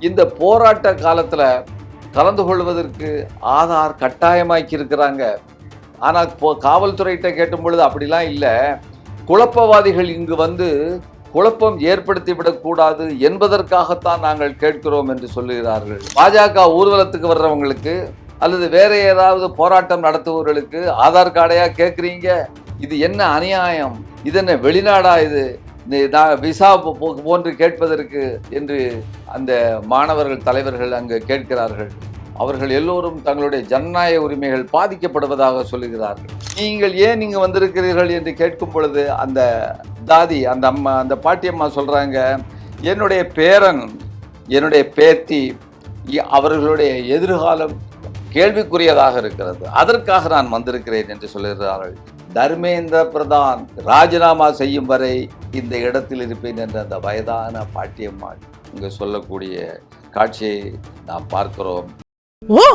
இந்த போராட்ட காலத்துல கலந்து கொள்வதற்கு ஆதார் கட்டாயமாக்கி இருக்கிறாங்க. ஆனா காவல்துறையிட்ட கேட்டும் பொழுது அப்படிலாம் இல்லை, குழப்பவாதிகள் இங்கு வந்து குழப்பம் ஏற்படுத்திவிடக் கூடாது என்பதற்காகத்தான் நாங்கள் கேட்கிறோம் என்று சொல்லுகிறார்கள். பாஜக ஊர்வலத்துக்கு வர்றவங்களுக்கு அல்லது வேற ஏதாவது போராட்டம் நடத்துபவர்களுக்கு ஆதார் கார்டையா கேட்குறீங்க? இது என்ன அநியாயம்? இது என்ன வெளிநாடா? இது விசா போன்று கேட்பதற்கு என்று அந்த மாணவர்கள் தலைவர்கள் அங்கு கேட்கிறார்கள். அவர்கள் எல்லோரும் தங்களுடைய ஜனநாயக உரிமைகள் பாதிக்கப்படுவதாக சொல்லுகிறார்கள். நீங்கள் ஏன் இங்கு வந்திருக்கிறீர்கள் என்று கேட்கும் பொழுது அந்த தாதி, அந்த பாட்டியம்மா சொல்றாங்க, என்னுடைய பேரன், என்னுடைய பேத்தி, அவர்களுடைய எதிர்காலம் கேள்விக்குரியதாக இருக்கிறது, அதற்காக நான் வந்திருக்கிறேன் என்று சொல்லுகிறார்கள். தர்மேந்திர பிரதான் ராஜினாமா செய்யும் வரை இந்த இடத்தில் இருப்பேன் என்ற அந்த வயதான பாட்டியம்மா இங்கு சொல்லக்கூடிய காட்சியை நாம் பார்க்கிறோம். ஓ,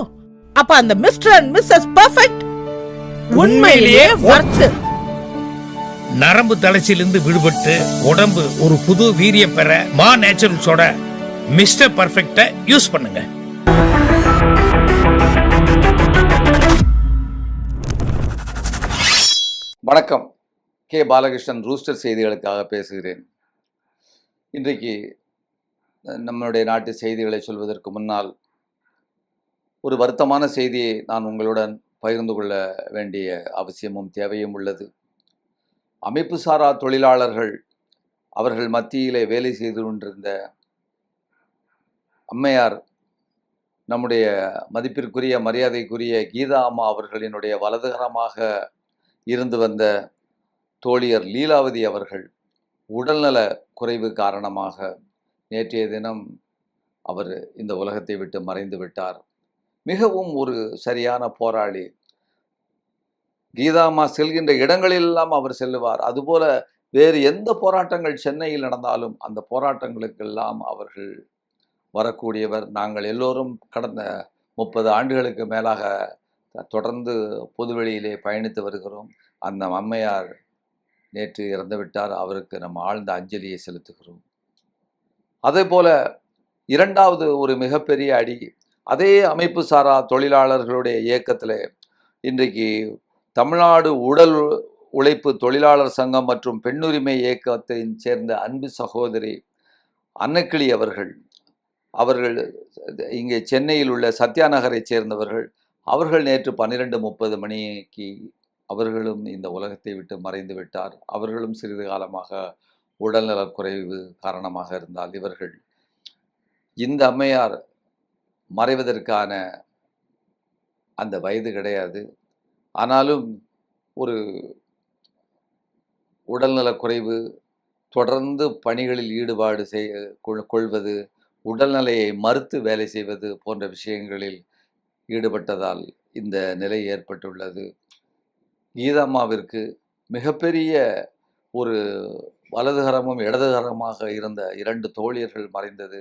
அப்ப அந்த மிஸ்டர் அண்ட் மிஸ்ஸஸ் பெர்ஃபெக்ட் உண்மையிலேயே வர்த். நரம்பு தளர்ச்சியிலிருந்து விடுபட்டு உடம்பு ஒரு புது வீரியம் பெற மா நேச்சுரல்ஸோட மிஸ்டர் பெர்ஃபெக்ட்டை யூஸ் பண்ணுங்க. வணக்கம். கே பாலகிருஷ்ணன், ரூஸ்டர் செய்திகளுக்காக பேசுகிறேன். இன்றைக்கு நம்மளுடைய நாட்டு செய்திகளை சொல்வதற்கு முன்னால் ஒரு வருத்தமான செய்தியை நான் உங்களுடன் பகிர்ந்து கொள்ள வேண்டிய அவசியமும் தேவையும் உள்ளது. அமைப்பு சாரா தொழிலாளர்கள் அவர்கள் மத்தியிலே வேலை செய்து கொண்டிருந்த அம்மையார், நம்முடைய மதிப்பிற்குரிய மரியாதைக்குரிய கீதா அம்மா அவர்களினுடைய வலதுகரமாக இருந்து வந்த தோழியர் லீலாவதி அவர்கள் உடல்நல குறைவு காரணமாக நேற்றைய தினம் அவர் இந்த உலகத்தை விட்டு மறைந்து விட்டார். மிகவும் ஒரு சரியான போராளி. கீதாம்மா செல்கின்ற இடங்களிலெல்லாம் அவர் செல்லுவார். அதுபோல வேறு எந்த போராட்டங்கள் சென்னையில் நடந்தாலும் அந்த போராட்டங்களுக்கெல்லாம் அவர்கள் வரக்கூடியவர். நாங்கள் எல்லோரும் கடந்த 30 ஆண்டுகளுக்கு மேலாக தொடர்ந்து பொதுவெளியிலே பயணித்து வருகிறோம். அந்த அம்மையார் நேற்று இறந்துவிட்டார். அவருக்கு நம்ம ஆழ்ந்த அஞ்சலியை செலுத்துகிறோம். அதே போல இரண்டாவது ஒரு மிகப்பெரிய அடி, அதே அமைப்பு சாரா தொழிலாளர்களுடைய இயக்கத்தில் இன்றைக்கு தமிழ்நாடு உடல் உழைப்பு தொழிலாளர் சங்கம் மற்றும் பெண்ணுரிமை இயக்கத்தை சேர்ந்த அன்பு சகோதரி அன்னக்கிளி அவர்கள் இங்கே சென்னையில் உள்ள சத்யா நகரை சேர்ந்தவர்கள். அவர்கள் நேற்று 12:30 மணிக்கு அவர்களும் இந்த உலகத்தை விட்டு மறைந்து விட்டார். அவர்களும் சிறிது காலமாக உடல்நலக்குறைவு காரணமாக இருந்தால் இவர்கள் இந்த அம்மையார் மறைவதற்கான அந்த வயது கிடையாது. ஆனாலும் ஒரு உடல்நலக்குறைவு, தொடர்ந்து பணிகளில் ஈடுபாடு கொள்வது, உடல்நிலையை மறுத்து வேலை செய்வது போன்ற விஷயங்களில் ஈடுபட்டதால் இந்த நிலை ஏற்பட்டுள்ளது. கீதாம்மாவிற்கு மிகப்பெரிய ஒரு வலதுகரமும் இடதுகரமாக இருந்த 2 தோழியர்கள் மறைந்தது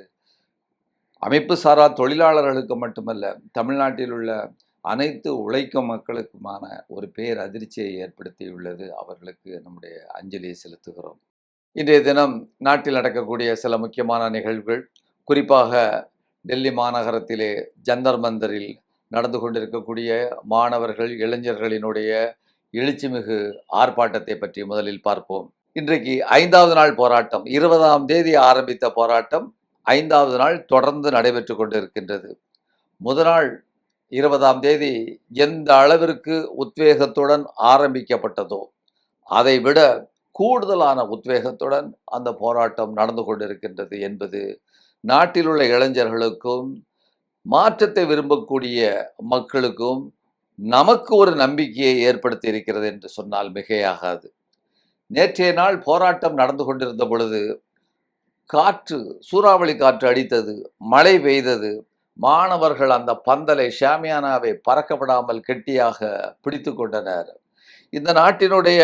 அமைப்பு சாரா தொழிலாளர்களுக்கு மட்டுமல்ல, தமிழ்நாட்டில் உள்ள அனைத்து உழைக்கும் மக்களுக்குமான ஒரு பேர் அதிர்ச்சியை ஏற்படுத்தியுள்ளது. அவர்களுக்கு நம்முடைய அஞ்சலியை செலுத்துகிறோம். இன்றைய தினம் நாட்டில் நடக்கக்கூடிய சில முக்கியமான நிகழ்வுகள், குறிப்பாக டெல்லி மாநகரத்திலே ஜந்தர் மந்தரில் நடந்து கொண்டிருக்கக்கூடிய மாணவர்கள் இளைஞர்களினுடைய எழுச்சிமிகு ஆர்ப்பாட்டத்தை பற்றி முதலில் பார்ப்போம். இன்றைக்கு 5வது நாள் போராட்டம். 20ஆம் தேதி ஆரம்பித்த போராட்டம் 5வது நாள் தொடர்ந்து நடைபெற்று கொண்டிருக்கின்றது. முதல் நாள் 20ஆம் தேதி எந்த அளவிற்கு உத்வேகத்துடன் ஆரம்பிக்கப்பட்டதோ அதை விட கூடுதலான உத்வேகத்துடன் அந்த போராட்டம் நடந்து கொண்டிருக்கின்றது என்பது நாட்டில் உள்ள இளைஞர்களுக்கும் மாற்றத்தை விரும்பக்கூடிய மக்களுக்கும் நமக்கு ஒரு நம்பிக்கையை ஏற்படுத்தி இருக்கிறது என்று சொன்னால் மிகையாகாது. நேற்றைய நாள் போராட்டம் நடந்து கொண்டிருந்த பொழுது சூறாவளி காற்று அடித்தது, மழை பெய்தது. மாணவர்கள் அந்த பந்தலை, ஷாமியானாவை பறக்கப்படாமல் கெட்டியாக பிடித்து கொண்டனர். இந்த நாட்டினுடைய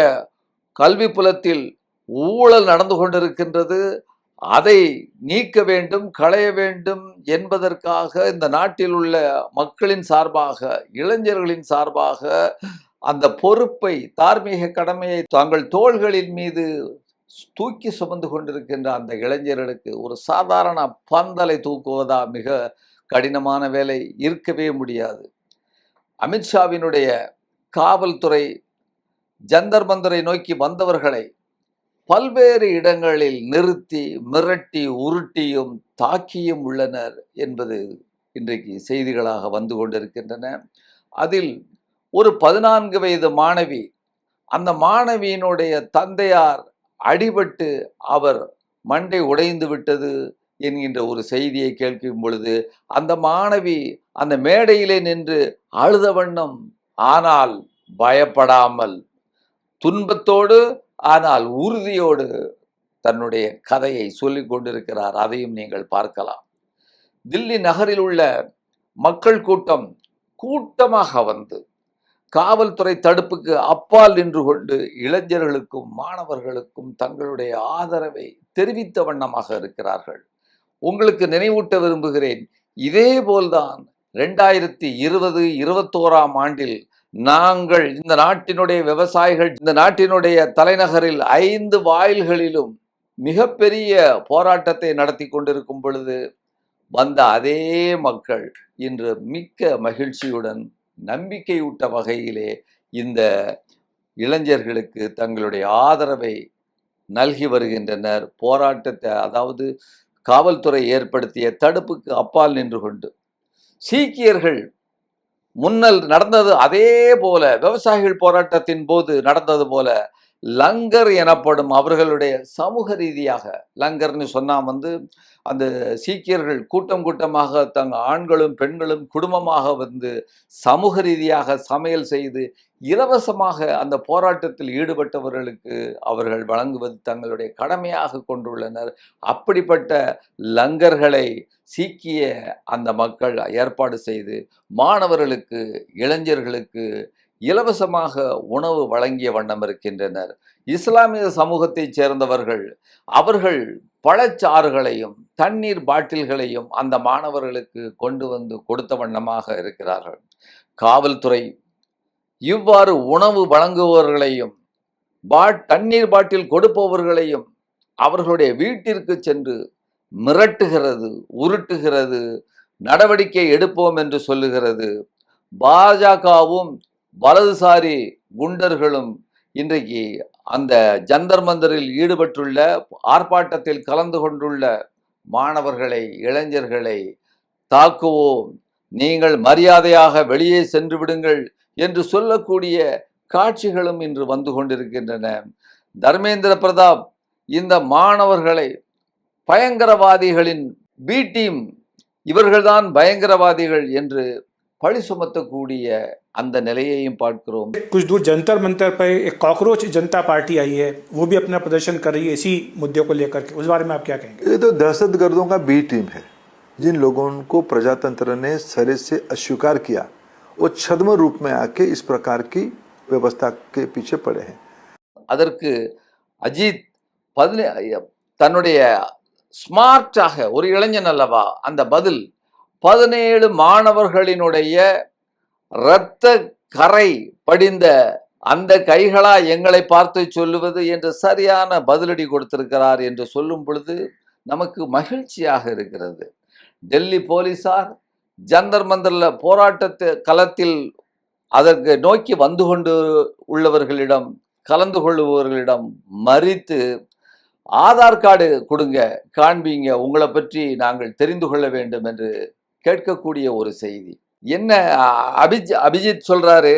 கல்வி புலத்தில் ஊழல் நடந்து கொண்டிருக்கின்றது, அதை நீக்க வேண்டும், களைய வேண்டும் என்பதற்காக இந்த நாட்டில் உள்ள மக்களின் சார்பாக, இளைஞர்களின் சார்பாக அந்த பொறுப்பை, தார்மீக கடமையை தங்கள் தோள்களின் மீது தூக்கி சுமந்து கொண்டிருக்கின்ற அந்த இளைஞர்களுக்கு ஒரு சாதாரண பந்தலை தூக்குவதா மிக கடினமான வேலை, இருக்கவே முடியாது. அமித்ஷாவினுடைய காவல்துறை ஜந்தர் மந்தரை நோக்கி வந்தவர்களை பல்வேறு இடங்களில் நிறுத்தி மிரட்டி உருட்டியும் தாக்கியும் உள்ளனர் என்பது இன்றைக்கு செய்திகளாக வந்து கொண்டிருக்கின்றன. அதில் ஒரு 14 வயது மாணவி, அந்த மாணவியினுடைய தந்தையார் அடிபட்டு அவர் மண்டை உடைந்து விட்டது என்கின்ற ஒரு செய்தியை கேட்கும் பொழுது அந்த மாணவி அந்த மேடையிலே நின்று அழுத வண்ணம், ஆனால் பயப்படாமல், துன்பத்தோடு ஆனால் உறுதியோடு தன்னுடைய கதையை சொல்லிக் கொண்டிருக்கிறார். அதையும் நீங்கள் பார்க்கலாம். தில்லி நகரில் உள்ள மக்கள் கூட்டமாக வந்து காவல்துறை தடுப்புக்கு அப்பால் நின்று கொண்டு இளைஞர்களுக்கும் மாணவர்களுக்கும் தங்களுடைய ஆதரவை தெரிவித்த வண்ணமாக இருக்கிறார்கள். உங்களுக்கு நினைவூட்ட விரும்புகிறேன், இதே போல்தான் 2020-21 ஆண்டில் நாங்கள் இந்த நாட்டினுடைய விவசாயிகள் இந்த நாட்டினுடைய தலைநகரில் 5 வாயில்களிலும் மிகப்பெரிய போராட்டத்தை நடத்தி கொண்டிருக்கும் பொழுது வந்த அதே மக்கள் இன்று மிக்க மகிழ்ச்சியுடன் நம்பிக்கையூட்ட வகையிலே இந்த இளைஞர்களுக்கு தங்களுடைய ஆதரவை நல்கி வருகின்றனர். போராட்டத்தை, அதாவது காவல்துறை ஏற்படுத்திய தடுப்புக்கு அப்பால் நின்று கொண்டு சீக்கியர்கள் முன்னல் நடந்தது அதே போல, விவசாயிகள் போராட்டத்தின் போது நடந்தது போல லங்கர் எனப்படும் அவர்களுடைய சமூக ரீதியாக, லங்கர்னு சொன்னா அந்த சீக்கியர்கள் கூட்டமாக ஆண்களும் பெண்களும் குடும்பமாக வந்து சமூக ரீதியாக சமையல் செய்து இலவசமாக அந்த போராட்டத்தில் ஈடுபட்டவர்களுக்கு அவர்கள் வழங்குவது தங்களுடைய கடமையாக கொண்டுள்ளனர். அப்படிப்பட்ட லங்கர்களை சீக்கிய அந்த மக்கள் ஏற்பாடு செய்து மாணவர்களுக்கு, இளைஞர்களுக்கு இலவசமாக உணவு வழங்கிய வண்ணம் இருக்கின்றனர். இஸ்லாமிய சமூகத்தைச் சேர்ந்தவர்கள் அவர்கள் பழச்சாறுகளையும் தண்ணீர் பாட்டில்களையும் அந்த மாணவர்களுக்கு கொண்டு வந்து கொடுத்த வண்ணமாக இருக்கிறார்கள். காவல்துறை இவ்வாறு உணவு வழங்குபவர்களையும் தண்ணீர் பாட்டில் கொடுப்பவர்களையும் அவர்களுடைய வீட்டிற்கு சென்று மிரட்டுகிறது, உருட்டுகிறது, நடவடிக்கை எடுப்போம் என்று சொல்லுகிறது. பாஜகவும் வலதுசாரி குண்டர்களும் இன்றைக்கு அந்த ஜந்தர் மந்தரில் ஈடுபட்டுள்ள ஆர்ப்பாட்டத்தில் கலந்து கொண்டுள்ள மாணவர்களை, இளைஞர்களை தாக்குவோம், நீங்கள் மரியாதையாக வெளியே சென்று விடுங்கள் என்று சொல்லக்கூடிய காட்சிகளும் இன்று வந்து கொண்டிருக்கின்றன. தர்மேந்திர பிரதாப் இந்த மாணவர்களை பயங்கரவாதிகளின் பி டீம், இவர்கள்தான் பயங்கரவாதிகள் என்று பழி சுமத்தக்கூடிய அந்த நிலையையும் பார்க்கிறோம். कुछ दूर जंतर मंतर पर एक कॉकरोच जनता पार्टी आई है, वो भी अपना प्रदर्शन कर रही है इसी मुद्दे को लेकर के, उस बारे में आप क्या कहेंगे? ये तो दहशतगर्दों का बी टीम है, जिन लोगों को प्रजातंत्र ने सरे से अस्वीकार किया, वो छद्म रूप में आके इस प्रकार की व्यवस्था के पीछे पड़े हैं. அதற்கு அஜித் தன்னுடைய ஸ்மார்ட்டாக, ஒரு இளைஞன் அல்லவா, அந்த பதில் 17 மாணவர்களினுடைய இரத்த கரை படிந்த அந்த கைகளா எங்களை பார்த்து சொல்லுவது என்று சரியான பதிலடி கொடுத்திருக்கிறார் என்று சொல்லும் பொழுது நமக்கு மகிழ்ச்சியாக இருக்கிறது. டெல்லி போலீசார் ஜந்தர் மந்தர்ல போராட்டத்து களத்தில் அதற்கு நோக்கி வந்து கொண்டு உள்ளவர்களிடம், கலந்து கொள்ளுபவர்களிடம் மறித்து ஆதார் கார்டு கொடுங்க, காண்பீங்க, உங்களை பற்றி நாங்கள் தெரிந்து கொள்ள வேண்டும் என்று கேட்கக்கூடிய ஒரு செய்தி. என்ன அபிஜித் சொல்றாரு,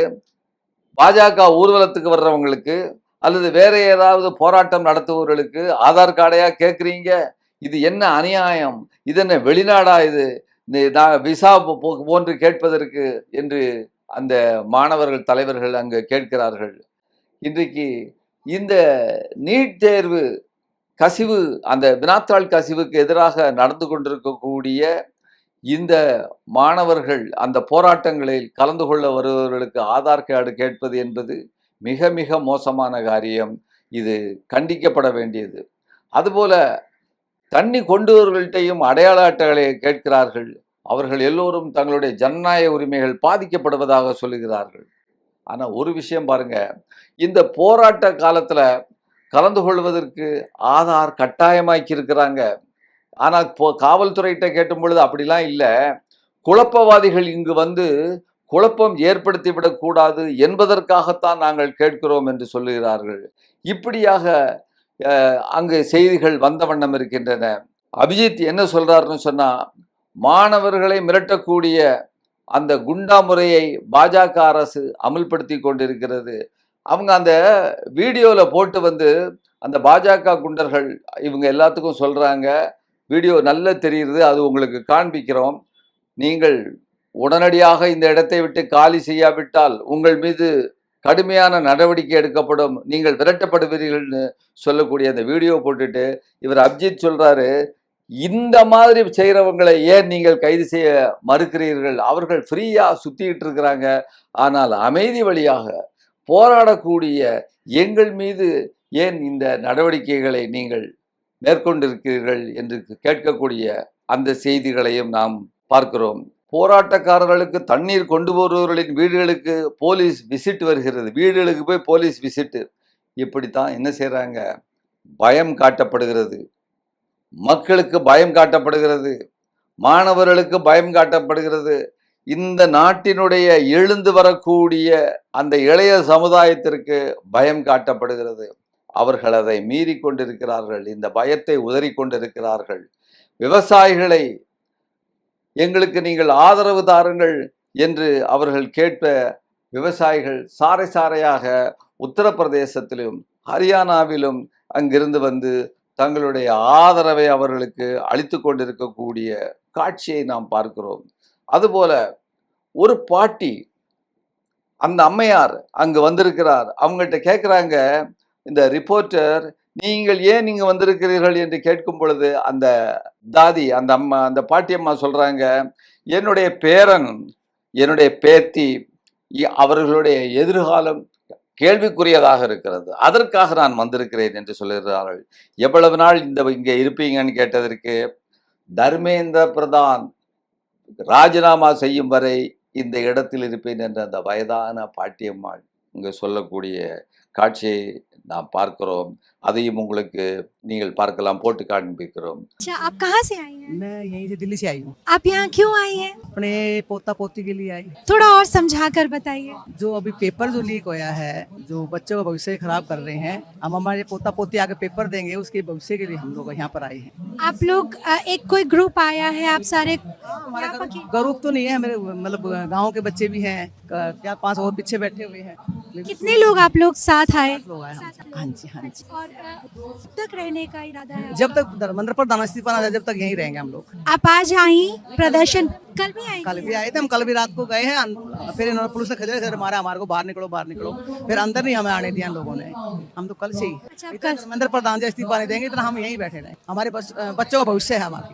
பாஜக ஊர்வலத்துக்கு வர்றவங்களுக்கு அல்லது வேற ஏதாவது போராட்டம் நடத்துபவர்களுக்கு ஆதார் கார்டையா கேட்குறீங்க? இது என்ன அநியாயம், இது என்ன வெளிநாடா, இது விசா போன்று கேட்பதற்கு என்று அந்த மாணவர்கள் தலைவர்கள் அங்கு கேட்கிறார்கள். இன்றைக்கு இந்த நீட் தேர்வு கசிவு, அந்த வினாத்தாள் கசிவுக்கு எதிராக நடந்து கொண்டிருக்கக்கூடிய இந்த மாணவர்கள் அந்த போராட்டங்களில் கலந்து கொள்ள வருபவர்களுக்கு ஆதார் கார்டு கேட்பது என்பது மிக மிக மோசமான காரியம். இது கண்டிக்கப்பட வேண்டியது. அதுபோல தண்ணி கொண்டுவர்கள்ட்டையும் அடையாள அட்டைகளை கேட்கிறார்கள். அவர்கள் எல்லோரும் தங்களுடைய ஜனநாயக உரிமைகள் பாதிக்கப்படுவதாக சொல்லுகிறார்கள். ஆனால் ஒரு விஷயம் பாருங்க, இந்த போராட்ட காலத்தில் கலந்து கொள்வதற்கு ஆதார் கட்டாயமாக்கி இருக்கிறாங்க. ஆனால் காவல்துறையிட்ட கேட்டும் பொழுது அப்படிலாம் இல்லை, குழப்பவாதிகள் இங்கு வந்து குழப்பம் ஏற்படுத்தி விடக்கூடாது என்பதற்காகத்தான் நாங்கள் கேட்கிறோம் என்று சொல்லுகிறார்கள். இப்படியாக அங்கு செய்திகள் வந்த வண்ணம் இருக்கின்றன. அபிஜித் என்ன சொல்றாருன்னு சொன்னா, மாணவர்களை மிரட்டக்கூடிய அந்த குண்டா முறையை பாஜக அரசு அமல்படுத்தி கொண்டிருக்கிறது. அவங்க அந்த வீடியோல போட்டு வந்து அந்த பாஜக குண்டர்கள் இவங்க எல்லாத்துக்கும் சொல்றாங்க, வீடியோ நல்லா தெரியுது, அது உங்களுக்கு காண்பிக்கிறோம், நீங்கள் உடனடியாக இந்த இடத்தை விட்டு காலி செய்யாவிட்டால் உங்கள் மீது கடுமையான நடவடிக்கை எடுக்கப்படும், நீங்கள் விரட்டப்படுவீர்கள்னு சொல்லக்கூடிய அந்த வீடியோ போட்டுட்டு இவர் அபிஜித் சொல்றாரு, இந்த மாதிரி செய்கிறவங்களை ஏன் நீங்கள் கைது செய்ய மறுக்கிறீர்கள்? அவர்கள் ஃப்ரீயா சுத்திட்டு இருக்கிறாங்க, ஆனால் அமைதி வழியாக போராடக்கூடிய எங்கள் மீது ஏன் இந்த நடவடிக்கைகளை நீங்கள் மேற்கொண்டிருக்கிறீர்கள் என்று கேட்கக்கூடிய அந்த செய்திகளையும் நாம் பார்க்கிறோம். போராட்டக்காரர்களுக்கு தண்ணீர் கொண்டு வருபவர்களின் வீடுகளுக்கு போலீஸ் விசிட் வருகிறது, வீடுகளுக்கு போய் போலீஸ் விசிட்டு. இப்படித்தான் என்ன செய்றாங்க, பயம் காட்டப்படுகிறது, மக்களுக்கு பயம் காட்டப்படுகிறது, மாணவர்களுக்கு பயம் காட்டப்படுகிறது. இந்த நாட்டினுடைய எழுந்து வரக்கூடிய அந்த இளைய சமுதாயத்திற்கு பயம் காட்டப்படுகிறது. அவர்கள் அதை மீறி கொண்டிருக்கிறார்கள், இந்த பயத்தை உதறி கொண்டிருக்கிறார்கள். விவசாயிகளை எங்களுக்கு நீங்கள் ஆதரவு தாருங்கள் என்று அவர்கள் கேட்ப விவசாயிகள் சாறை சாறையாக உத்தரப்பிரதேசத்திலும் ஹரியானாவிலும் அங்கிருந்து வந்து தங்களுடைய ஆதரவை அவர்களுக்கு அளித்து கொண்டிருக்கக்கூடிய காட்சியை நாம் பார்க்கிறோம். அதுபோல ஒரு பாட்டி, அந்த அம்மையார் அங்கு வந்திருக்கிறார், அவங்கள்ட்ட கேட்குறாங்க இந்த ரிப்போர்ட்டர், நீங்கள் ஏன் நீங்க வந்திருக்கிறீர்கள் என்று கேட்கும் பொழுது அந்த தாதி, அந்த அம்மா, அந்த பாட்டியம்மா சொல்றாங்க, என்னுடைய பேரன், என்னுடைய பேத்தி, அவர்களுடைய எதிர்காலம் கேள்விக்குரியதாக இருக்கிறது, அதற்காக நான் வந்திருக்கிறேன் என்று சொல்லுகிறார்கள். எவ்வளவு நாள் இங்கே இருப்பீங்கன்னு கேட்டதற்கு, தர்மேந்திர பிரதான் ராஜினாமா செய்யும் வரை இந்த இடத்தில் இருப்பேன் என்ற அந்த வயதான பாட்டியம்மாள் இங்கு சொல்லக்கூடிய காட்சியை நாம் பார்க்கிறோம். அதையும் உங்களுக்கு நீங்கள் பார்க்கலாம், போட்டு காண்பிக்கிறோம். अच्छा, आप कहाँ से आई हैं? मैं यहीं से दिल्ली से आई हूँ। आप यहाँ क्यों आई हैं? अपने पोता पोती के लिए आई। थोड़ा और समझा कर बताइए। जो अभी पेपर जो लीक होया है, जो बच्चों का भविष्य खराब कर रहे हैं, हम हमारे पोता पोती आगे पेपर देंगे, उसके भविष्य के लिए हम लोग यहाँ पर आए हैं। आप लोग एक कोई ग्रुप आया है, आप सारे हमारा ग्रुप तो नहीं है, मेरे मतलब गाँव के बच्चे भी हैं, 4-5 और पीछे बैठे हुए हैं। कितने लोग आप लोग साथ आए? लोग आए हम। हाँ जी, हाँ जी। और कब तक रहने का इरादा है? जब तक मंदिर पर दाना इस्तीफा ना, जब तक यहीं रहेंगे हम लोग। आप आज आई प्रदर्शन, कल भी आई? कल भी आए थे हम, कल भी रात को गए हैं, फिर इन्होंने पुलिस ने खदेड़ खदेड़ मारा हमारे को, बाहर निकलो बाहर निकलो, फिर अंदर नहीं हमें आने दिया इन लोगों ने। हम तो कल से ही अच्छा, कल मंदिर प्रधान जी इस्तीफा नहीं देंगे, इतना हम यहीं बैठे रहे। हमारे बच्चों का भविष्य है हमारे।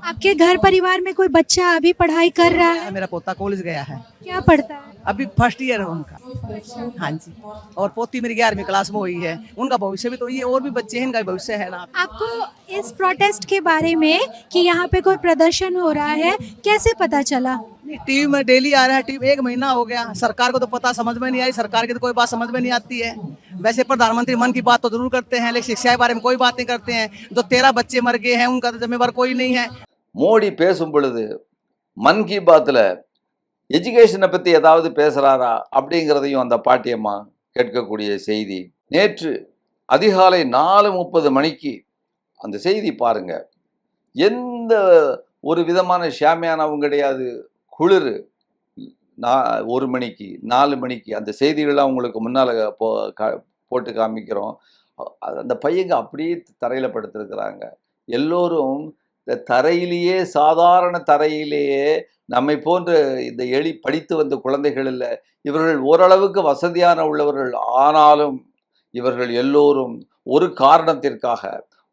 आपके घर परिवार में कोई बच्चा अभी पढ़ाई कर रहा है? मेरा पोता कॉलेज गया है, क्या पढ़ता है? अभी फर्स्ट ईयर है उनका। हाँ जी। और पोती मेरी 11वीं क्लास में हुई है, उनका भविष्य भी तो ये और भी बच्चे हैं, इनका भविष्य है ना। आपको इस प्रोटेस्ट के बारे में कि यहाँ पे कोई प्रदर्शन हो रहा है कैसे पता चला? टीवी में डेली आ रहा है, टीवी 1 महीना हो गया, सरकार को तो पता समझ में नहीं आई, सरकार की तो कोई बात समझ में नहीं आती है। वैसे प्रधानमंत्री मन की बात तो जरूर करते हैं, लेकिन शिक्षा के बारे में कोई बात नहीं करते हैं। जो 13 बच्चे मर गए हैं, उनका तो जिम्मेवार कोई नहीं है। மோடி பேசும் பொழுது மன் கி பாத்தில் எஜுகேஷனை பற்றி ஏதாவது பேசுகிறாரா அப்படிங்கிறதையும் அந்த பாட்டியம்மா கேட்கக்கூடிய செய்தி. நேற்று அதிகாலை 4:30 மணிக்கு அந்த செய்தி பாருங்க, எந்த ஒரு விதமான ஷாமியானாவும் கிடையாது, குளிர். 1 மணிக்கு 4 மணிக்கு அந்த செய்திகள்லாம் உங்களுக்கு முன்னால் போட்டு காமிக்கிறோம். அந்த பையங்க அப்படியே தரையில் படுத்திருக்கிறாங்க. எல்லோரும் இந்த தரையிலேயே, சாதாரண தரையிலேயே நம்மை போன்ற இந்த படித்து வந்த குழந்தைகள் இல்லை, இவர்கள் ஓரளவுக்கு வசதியான உள்ளவர்கள். ஆனாலும் இவர்கள் எல்லோரும் ஒரு காரணத்திற்காக,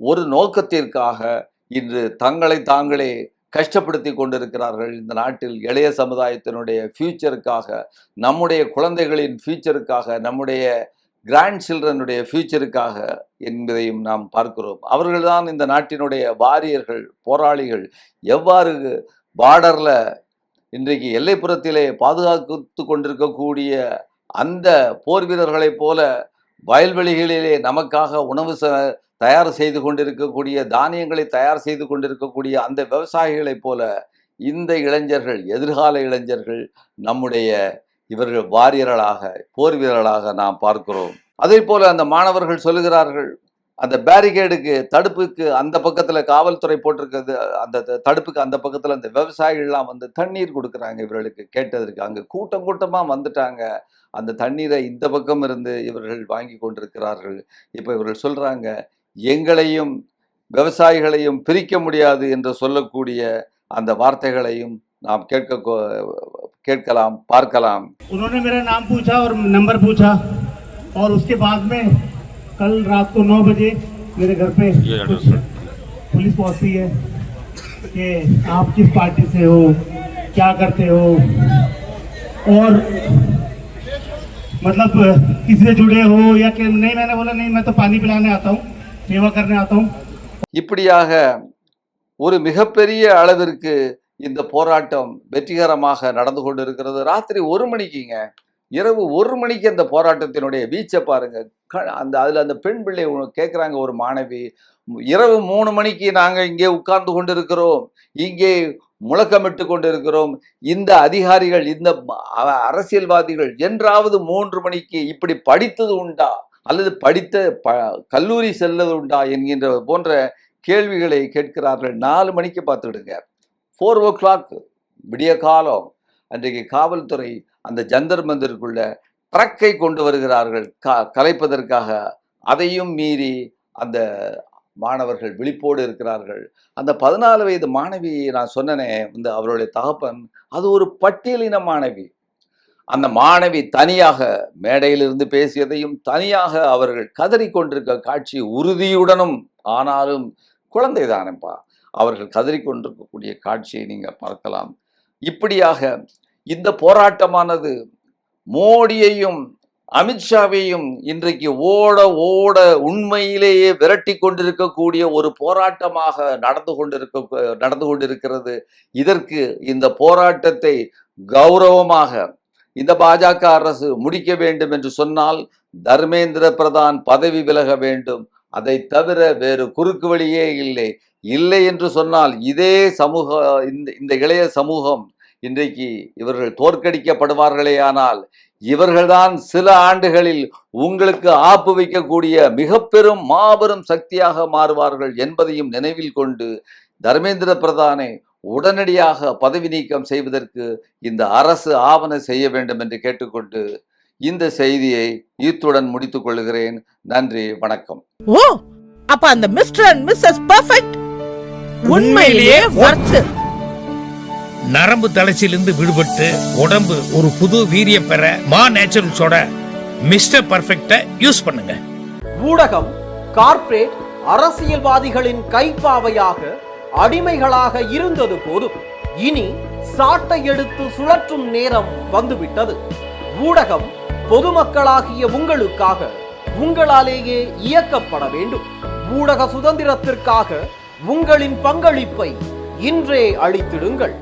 ஒரு நோக்கத்திற்காக இன்று தங்களை தாங்களே கஷ்டப்படுத்தி கொண்டிருக்கிறார்கள். இந்த நாட்டில் இளைய சமுதாயத்தினுடைய ஃபியூச்சருக்காக, நம்முடைய குழந்தைகளின் ஃபியூச்சருக்காக, நம்முடைய கிராண்ட் சில்ட்ரனுடைய ஃபியூச்சருக்காக என்பதையும் நாம் பார்க்கிறோம். அவர்கள்தான் இந்த நாட்டினுடைய வாரியர்கள், போராளிகள். எவ்வாறு பார்டரில் இன்றைக்கு எல்லைப்புறத்திலே பாதுகாத்து கொண்டிருக்கக்கூடிய அந்த போர் வீரர்களைப் போல வயல்வெளிகளிலே நமக்காக உணவு தயார் செய்து கொண்டிருக்கக்கூடிய, தானியங்களை தயார் செய்து கொண்டிருக்கக்கூடிய அந்த விவசாயிகளைப் போல இந்த இளைஞர்கள், எதிர்கால இளைஞர்கள் நம்முடைய இவர்கள் வாரியர்களாக, போர் வீரர்களாக நாம் பார்க்கிறோம். அதே போல அந்த மாணவர்கள் சொல்லுகிறார்கள், அந்த பேரிகேடுக்கு, தடுப்புக்கு அந்த பக்கத்துல காவல்துறை போட்டிருக்கிறது, அந்த தடுப்புக்கு அந்த பக்கத்துல அந்த விவசாயிகள்லாம் வந்து தண்ணீர் கொடுக்குறாங்க இவர்களுக்கு கேட்டதற்கு. அங்க கூட்டம் கூட்டமா வந்துட்டாங்க. அந்த தண்ணீரை இந்த பக்கம் இருந்து இவர்கள் வாங்கி கொண்டிருக்கிறார்கள். இப்ப இவர்கள் சொல்றாங்க, எங்களையும் விவசாயிகளையும் பிரிக்க முடியாது என்று சொல்லக்கூடிய அந்த வார்த்தைகளையும் நாம் கேட்கலாம், பார்க்கலாம். उन्होंने मेरा नाम पूछा और नंबर पूछा और उसके बाद में कल रात को 9 बजे मेरे घर पे कुछ पुलिस पहुंचती है कि आप किस पार्टी से हो, क्या करते हो, और मतलब किसी से जुड़े हो या कि नहीं. मैंने बोला नहीं, मैं तो पानी पिलाने आता हूँ, सेवा करने आता हूँ. இப்படியாக ஒரு மிகப்பெரிய அளவிற்கு இந்த போராட்டம் வெற்றிகரமாக நடந்து கொண்டிருக்கிறது. ராத்திரி 1 மணிக்குங்க, இரவு 1 மணிக்கு அந்த போராட்டத்தினுடைய வீச்சை பாருங்க. அதுல அந்த பெண் பிள்ளை கேட்குறாங்க, ஒரு மாணவி, இரவு 3 மணிக்கு நாங்கள் இங்கே உட்கார்ந்து கொண்டிருக்கிறோம், இங்கே முழக்கமிட்டு கொண்டிருக்கிறோம். இந்த அதிகாரிகள், இந்த அரசியல்வாதிகள் என்றாவது 3 மணிக்கு இப்படி படித்தது உண்டா, அல்லது கல்லூரி செல்வது உண்டா என்கின்ற போன்ற கேள்விகளை கேட்கிறார்கள். 4 மணிக்கு பார்த்துடுங்க, 4 o'clock விடிய காலம். அன்றைக்கு காவல்துறை அந்த ஜந்தர் மந்திருக்குள்ள ட்ரக்கை கொண்டு வருகிறார்கள் கலைப்பதற்காக. அதையும் மீறி அந்த மாணவர்கள் விழிப்போடு இருக்கிறார்கள். அந்த 14 வயது மாணவியை நான் சொன்னனே, இந்த அவருடைய தகப்பன், அது ஒரு பட்டியலின மாணவி. அந்த மாணவி தனியாக மேடையிலிருந்து பேசியதையும், தனியாக அவர்கள் கதறி கொண்டிருக்க காட்சி, உறுதியுடனும், ஆனாலும் குழந்தை தானேப்பா, அவர்கள் கதறி கொண்டிருக்கக்கூடிய காட்சியை நீங்க பார்க்கலாம். இப்படியாக இந்த போராட்டமானது மோடியையும் அமித்ஷாவையும் இன்றைக்கு ஓட ஓட உண்மையிலேயே விரட்டி கொண்டிருக்கக்கூடிய ஒரு போராட்டமாக நடந்து கொண்டிருக்கிறது. இதற்கு இந்த போராட்டத்தை கௌரவமாக இந்த பாஜக அரசு முடிக்க வேண்டும் என்று சொன்னால் தர்மேந்திர பிரதான் பதவி விலக வேண்டும். அதை தவிர வேறு குறுக்கு வழியே இல்லை என்று சொன்னால் இதே இந்த இளைய சமூகம் இன்றைக்கு இவர்கள் தோற்கடிக்கப்படுவார்களே. ஆனால் இவர்கள்தான் சில ஆண்டுகளில் உங்களுக்கு ஆப்பு வைக்கக்கூடிய மிக பெரும் மாபெரும் சக்தியாக மாறுவார்கள் என்பதையும் நினைவில் கொண்டு தர்மேந்திர பிரதானை உடனடியாக பதவி நீக்கம் செய்வதற்கு இந்த அரசு ஆவணம் செய்ய வேண்டும் என்று கேட்டுக்கொண்டு இந்த செய்தியை இத்துடன் முடித்துக் கொள்கிறேன். நன்றி, வணக்கம். ஓ, அப்ப அந்த மிஸ்டர் அண்ட் மிஸ்ஸஸ் பெர்ஃபெக்ட் உண்மையிலேயே வர்த். நரம்பு தளர்ச்சியிலிருந்து விடுபட்டு உடம்பு ஒரு புது வீரியம் பெற மா நேச்சுரல்ஸோட மிஸ்டர் பர்ஃபெக்ட்டை யூஸ் பண்ணுங்க. ஊடகம், கார்ப்பரேட், அரசியல்வாதிகளின் கைப்பாவையாக, அடிமைகளாக இருந்தது போதும். இனி சாட்டை எடுத்து சுழற்றும் நேரம் வந்துவிட்டது. ஊடகம் பொதுமக்களாகிய உங்களுக்காக, உங்களாலேயே இயக்கப்பட வேண்டும். ஊடக சுதந்திரத்திற்காக உங்களின் பங்களிப்பை இன்றே அளித்திடுங்கள்.